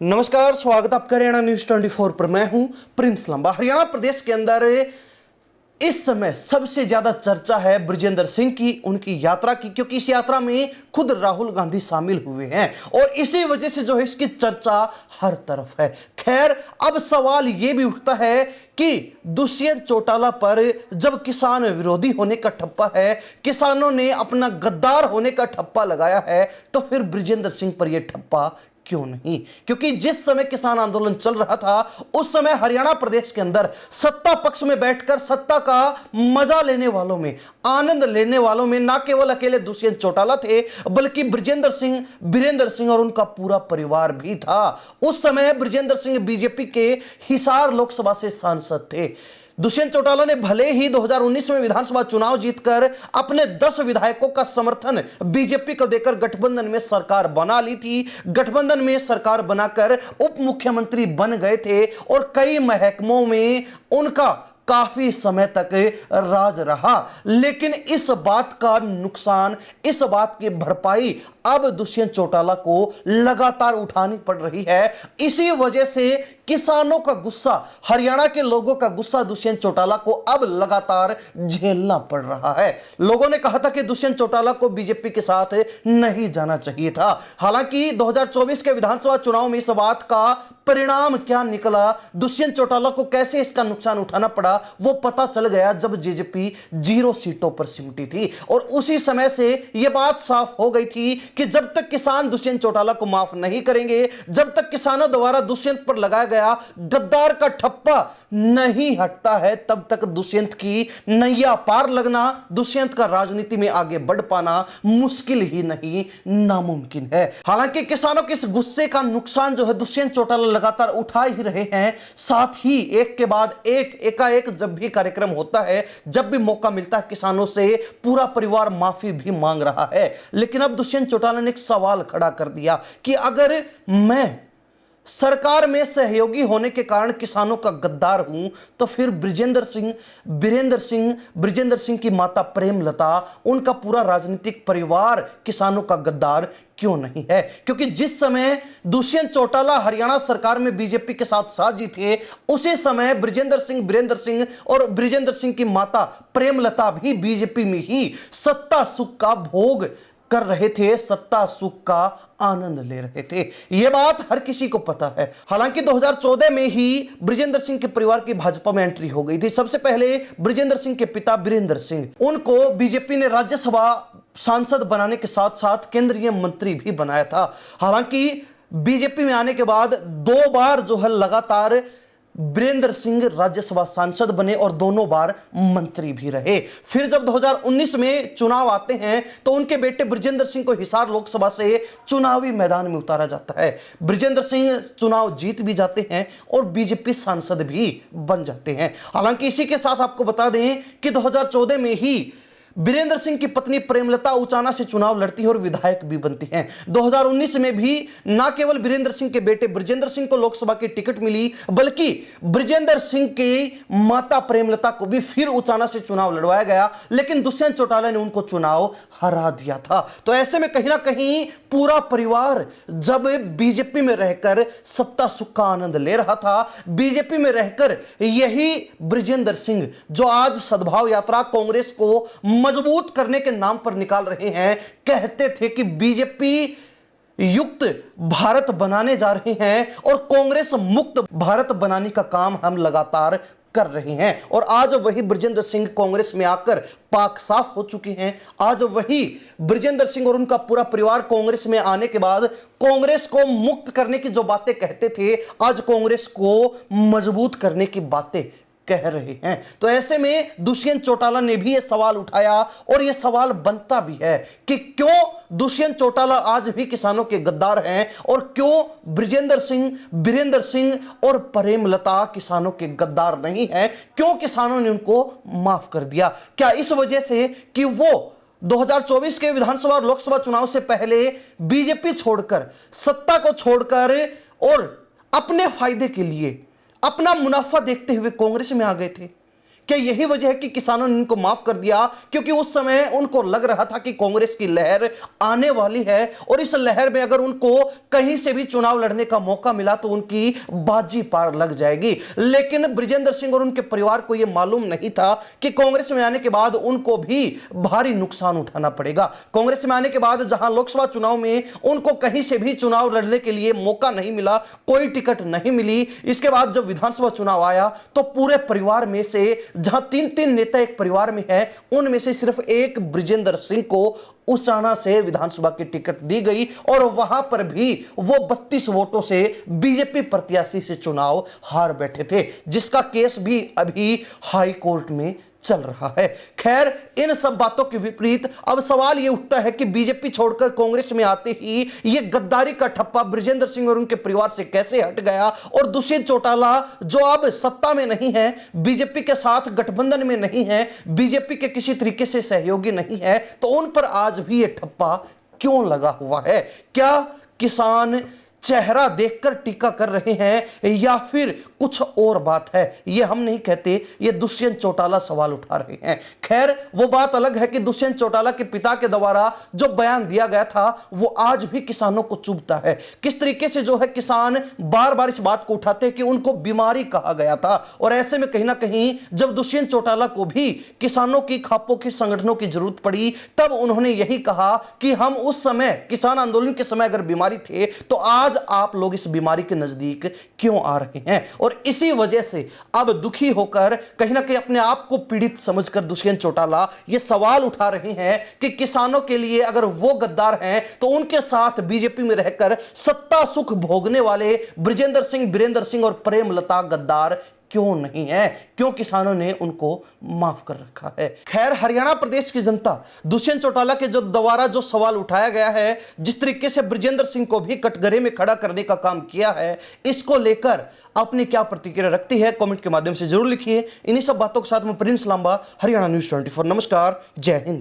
नमस्कार, स्वागत आपका हरियाणा न्यूज 24 पर। मैं हूं प्रिंस लंबा। हरियाणा प्रदेश के अंदर इस समय सबसे ज्यादा चर्चा है बृजेंद्र सिंह की, उनकी यात्रा की, क्योंकि इस यात्रा में खुद राहुल गांधी शामिल हुए हैं और इसी वजह से जो है इसकी चर्चा हर तरफ है। खैर, अब सवाल यह भी उठता है कि दुष्यंत चौटाला पर जब किसान विरोधी होने का ठप्पा है, किसानों ने अपना गद्दार होने का ठप्पा लगाया है, तो फिर बृजेंद्र सिंह पर यह ठप्पा क्यों नहीं? क्योंकि जिस समय किसान आंदोलन चल रहा था उस समय हरियाणा प्रदेश के अंदर सत्ता पक्ष में बैठकर सत्ता का मजा लेने वालों में, आनंद लेने वालों में ना केवल अकेले दुष्यंत चौटाला थे, बल्कि बृजेंद्र सिंह, वीरेंद्र सिंह और उनका पूरा परिवार भी था। उस समय बृजेंद्र सिंह बीजेपी के हिसार लोकसभा से सांसद थे। दुष्यंत चौटाला ने भले ही 2019 में विधानसभा चुनाव जीतकर अपने 10 विधायकों का समर्थन बीजेपी को देकर गठबंधन में सरकार बना ली थी। गठबंधन में सरकार बनाकर उप मुख्यमंत्री बन गए थे और कई महकमों में उनका काफी समय तक राज रहा। लेकिन इस बात का नुकसान, इस बात की भरपाई अब दुष्यंत चौटाला को लगातार उठानी पड़ रही है। इसी वजह से किसानों का गुस्सा, हरियाणा के लोगों का गुस्सा दुष्यंत चौटाला को अब लगातार झेलना पड़ रहा है। लोगों ने कहा था कि दुष्यंत चौटाला को बीजेपी के साथ नहीं जाना चाहिए था। हालांकि 2024 के विधानसभा चुनाव में इस बात का परिणाम क्या निकला, दुष्यंत चौटाला को कैसे इसका नुकसान उठाना पड़ा, वो पता चल गया जब जेजेपी 0 सीटों पर सिमटी थी। और उसी समय से यह बात साफ हो गई थी कि जब तक किसान दुष्यंत चौटाला को माफ नहीं करेंगे, जब तक किसानों द्वारा दुष्यंत पर लगाया गया गद्दार का ठप्पा नहीं हटता है, तब तक दुष्यंत की नैया पार लगना, दुष्यंत का राजनीति में आगे बढ़ पाना मुश्किल ही नहीं, नामुमकिन है। हालांकि किसानों के इस गुस्से का नुकसान जो है दुष्यंत चौटाला लगातार उठा ही रहे हैं। साथ ही एक के बाद एक, एकाएक जब भी कार्यक्रम होता है, जब भी मौका मिलता है, किसानों से पूरा परिवार माफी भी मांग रहा है। लेकिन अब दुष्यंत चौटाला ने एक सवाल खड़ा कर दिया कि अगर मैं सरकार में सहयोगी होने के कारण किसानों का गद्दार हूं, तो फिर बृजेंद्र सिंह की माता प्रेमलता, उनका पूरा राजनीतिक परिवार किसानों का गद्दार क्यों नहीं है? क्योंकि जिस समय दुष्यंत चौटाला हरियाणा सरकार में बीजेपी के साथ साझी थे, उसी समय वीरेंद्र सिंह और बृजेंद्र सिंह की माता प्रेमलता भी बीजेपी में ही सत्ता सुख का भोग कर रहे थे, सत्ता सुख का आनंद ले रहे थे। यह बात हर किसी को पता है। हालांकि 2014 में ही बृजेंद्र सिंह के परिवार की भाजपा में एंट्री हो गई थी। सबसे पहले बृजेंद्र सिंह के पिता वीरेंद्र सिंह, उनको बीजेपी ने राज्यसभा सांसद बनाने के साथ साथ केंद्रीय मंत्री भी बनाया था। हालांकि बीजेपी में आने के बाद 2 बार जो है लगातार वीरेंद्र सिंह राज्यसभा सांसद बने और दोनों बार मंत्री भी रहे। फिर जब 2019 में चुनाव आते हैं तो उनके बेटे बृजेंद्र सिंह को हिसार लोकसभा से चुनावी मैदान में उतारा जाता है। बृजेंद्र सिंह चुनाव जीत भी जाते हैं और बीजेपी सांसद भी बन जाते हैं। हालांकि इसी के साथ आपको बता दें कि 2014 में ही वीरेंद्र सिंह की पत्नी प्रेमलता उचाना से चुनाव लड़ती है और विधायक भी बनती हैं। 2019 में भी ना केवल वीरेंद्र सिंह के बेटे बृजेंद्र सिंह को लोकसभा की टिकट मिली, बल्कि बृजेंद्र सिंह की माता प्रेमलता को भी फिर उचाना से चुनाव लड़वाया गया, लेकिन दुष्यंत चौटाला ने उनको चुनाव हरा दिया था। तो ऐसे में कहीं ना कहीं पूरा परिवार जब बीजेपी में रहकर सत्ता सुख का आनंद ले रहा था, बीजेपी में रहकर यही बृजेंद्र सिंह जो आज सद्भाव यात्रा कांग्रेस को मजबूत करने के नाम पर निकाल रहे हैं, कहते थे कि बीजेपी युक्त भारत बनाने जा रहे हैं और कांग्रेस मुक्त भारत बनाने का काम हम लगातार कर रहे हैं। और आज वही बृजेंद्र सिंह कांग्रेस में आकर पाक साफ हो चुके हैं। आज वही बृजेंद्र सिंह और उनका पूरा परिवार कांग्रेस में आने के बाद कांग्रेस को मुक्त करने की जो बातें कहते थे, आज कांग्रेस को मजबूत करने की बातें कह रहे हैं। तो ऐसे में दुष्यंत चौटाला ने भी यह सवाल उठाया और यह सवाल बनता भी है कि क्यों दुष्यंत चौटाला आज भी किसानों के गद्दार हैं और क्यों बृजेंद्र सिंह, वीरेंद्र सिंह और प्रेमलता किसानों के गद्दार नहीं हैं? क्यों किसानों ने उनको माफ कर दिया? क्या इस वजह से कि वो 2024 के विधानसभा और लोकसभा चुनाव से पहले बीजेपी छोड़कर, सत्ता को छोड़कर और अपने फायदे के लिए, अपना मुनाफा देखते हुए कांग्रेस में आ गए थे? क्या यही वजह है कि किसानों ने इनको माफ कर दिया? क्योंकि उस समय उनको लग रहा था कि कांग्रेस की लहर आने वाली है और इस लहर में अगर उनको कहीं से भी चुनाव लड़ने का मौका मिला तो उनकी बाजी पार लग जाएगी। लेकिन बृजेंद्र सिंह और उनके परिवार को यह मालूम नहीं था कि कांग्रेस में आने के बाद उनको भी भारी नुकसान उठाना पड़ेगा। कांग्रेस में आने के बाद जहां लोकसभा चुनाव में उनको कहीं से भी चुनाव लड़ने के लिए मौका नहीं मिला, कोई टिकट नहीं मिली, इसके बाद जब विधानसभा चुनाव आया तो पूरे परिवार में से जहां तीन तीन नेता एक परिवार में है, उनमें से सिर्फ एक बृजेंद्र सिंह को उचाना से विधानसभा की टिकट दी गई और वहां पर भी वो 32 वोटों से बीजेपी प्रत्याशी से चुनाव हार बैठे थे, जिसका केस भी अभी हाई कोर्ट में चल रहा है। खैर, इन सब बातों के विपरीत अब सवाल यह उठता है कि बीजेपी छोड़कर कांग्रेस में आते ही यह गद्दारी का ठप्पा बृजेंद्र सिंह और उनके परिवार से कैसे हट गया और दुष्यंत चौटाला जो अब सत्ता में नहीं है, बीजेपी के साथ गठबंधन में नहीं है, बीजेपी के किसी तरीके से सहयोगी नहीं है, तो उन पर आज भी यह ठप्पा क्यों लगा हुआ है? क्या किसान चेहरा देखकर टीका कर रहे हैं या फिर कुछ और बात है? ये हम नहीं कहते, ये दुष्यंत चौटाला सवाल उठा रहे हैं। खैर, वो बात अलग है कि दुष्यंत चौटाला के पिता के द्वारा जो बयान दिया गया था वो आज भी किसानों को चुभता है। किस तरीके से जो है किसान बार बार इस बात को उठाते हैं कि उनको बीमारी कहा गया था, और ऐसे में कहीं ना कहीं जब दुष्यंत चौटाला को भी किसानों की खापों की संगठनों की जरूरत पड़ी तब उन्होंने यही कहा कि हम उस समय किसान आंदोलन के समय अगर बीमारी थे तो आज आप लोग इस बीमारी के नजदीक क्यों आ रहे हैं? और इसी वजह से अब दुखी होकर कहीं ना कहीं अपने आप को पीड़ित समझकर दुष्यंत चौटाला ये सवाल उठा रहे हैं कि किसानों के लिए अगर वो गद्दार हैं तो उनके साथ बीजेपी में रहकर सत्ता सुख भोगने वाले बृजेंद्र सिंह, बीरेंद्र सिंह और प्रेमलता गद्दार क्यों नहीं है? क्यों किसानों ने उनको माफ कर रखा है? खैर, हरियाणा प्रदेश की जनता दुष्यंत चौटाला के जो द्वारा जो सवाल उठाया गया है, जिस तरीके से बृजेंद्र सिंह को भी कटघरे में खड़ा करने का काम किया है, इसको लेकर अपनी क्या प्रतिक्रिया रखती है कमेंट के माध्यम से जरूर लिखिए। इन्हीं सब बातों के साथ मैं प्रिंस लांबा, हरियाणा न्यूज़ 24। नमस्कार, जय हिंद।